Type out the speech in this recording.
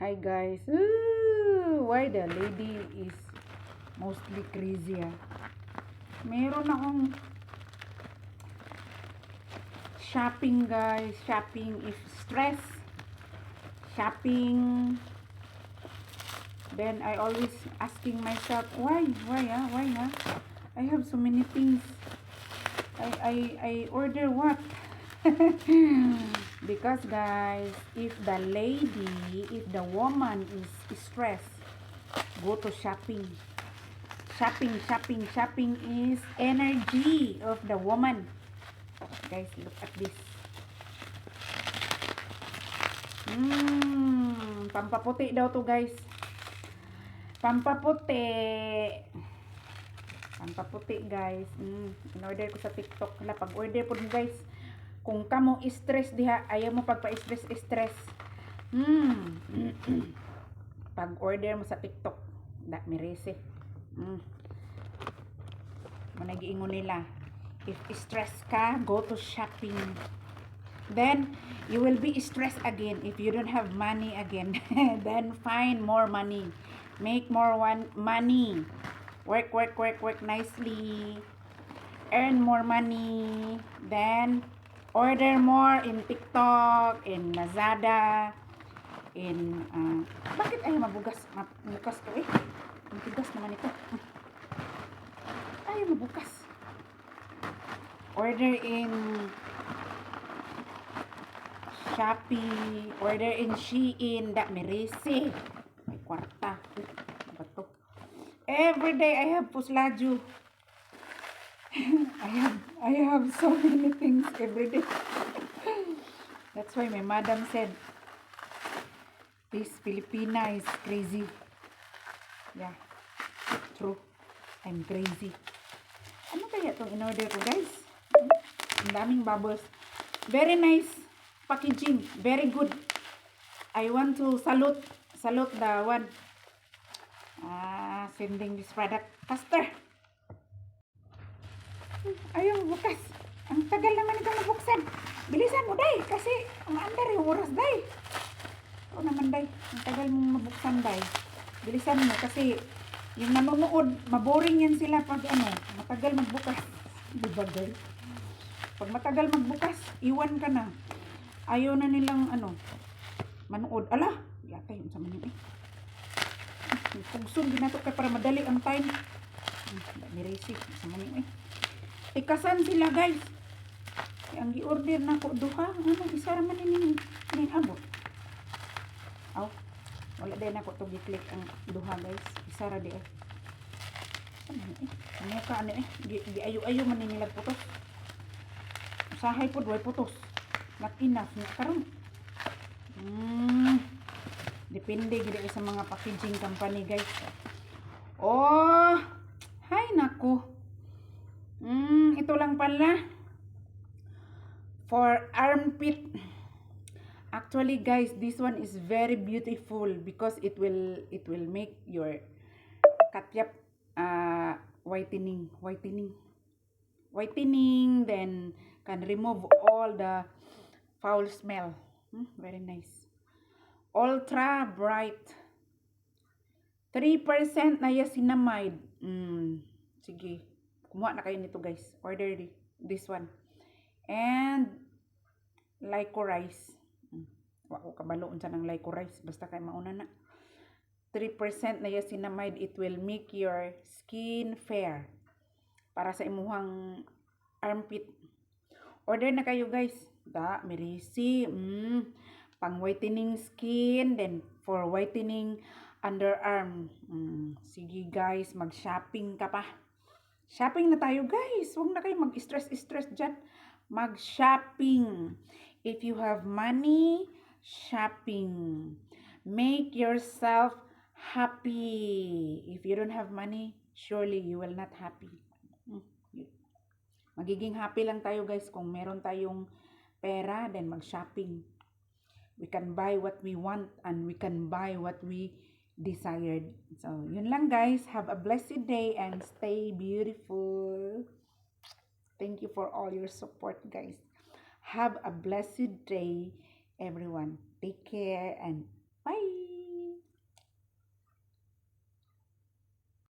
Hi guys. Ooh, why the lady is mostly crazy Meron akong shopping guys. Shopping if stress. Shopping. Then I always asking myself, why? Why? I have so many things. I order what? Because guys, if the woman is stressed, go to shopping. Shopping is energy of the woman. Guys, look at this. Pampaputi daw to guys. Pampaputi guys. In-order ko sa TikTok. Pag-order po guys, kung kamo stress diha, ayaw mo pagpa-stress. Pag-order mo sa TikTok, mirese. Managiingon nila, if stress ka, go to shopping. Then you will be stressed again if you don't have money again. Then find more money, make more money, work nicely, earn more money, then order more in TikTok, in Lazada, in bakit ayaw mabukas to ang tigas naman ito. Ayaw mabukas. Order in Shopee, order in Shein, mirese. May kwarta. Bato. Every day I have puslaju. I have so many things every day. That's why my madam said, this Filipina is crazy. Yeah, true. I'm crazy. Ano kaya itong in-order ko guys? Ang daming bubbles. Very nice packaging. Very good. I want to salute the one sending this product. Faster. Ayaw bukas. Ang tagal naman itong nabuksan. Bilisan mo day. Kasi ang andar yung oras day. Oo naman day. Ang tagal mong mabuksan day. Bilisan mo kasi yung nanonood, maboring yan sila pag matagal magbukas. Diba day? Pag matagal magbukas, iwan ka na. Ayaw na nilang manood. Ala, yata yun sa manyo Pugsun, ginato kay para madali ang time. Miresi sa manyo Ikasan sila guys. Ang gi-order na ko duha, isa raman ni abot. Aw, wala din ako to gi-click ang duha guys. Isa ra di Ano ka Gi-ayo-ayo man ni nila putos. Usahay pod way putos. Not enough na karon. Depende gid sa mga packaging company guys. Oh, hay nako. Ito lang pala. For armpit. Actually guys, this one is very beautiful because it will make your katyap whitening, then can remove all the foul smell. Very nice. Ultra bright. 3% na niacinamide. Sige. Kumuha na kayo nito guys. Order this one. And licorice. Wako kabaloon sa ng licorice. Basta kayo mauna na. 3% na niacinamide. It will make your skin fair. Para sa imuhang armpit. Order na kayo guys. Mirisi. Pang whitening skin. Then for whitening underarm. Sige guys. Mag-shopping ka pa. Shopping na tayo guys. Huwag na kayo mag-stress dyan. Mag-shopping. If you have money, shopping. Make yourself happy. If you don't have money, surely you will not happy. Magiging happy lang tayo guys kung meron tayong pera, then mag-shopping. We can buy what we want and we can buy what we desired. So, yun lang guys. Have a blessed day and stay beautiful. Thank you for all your support guys. Have a blessed day everyone. Take care and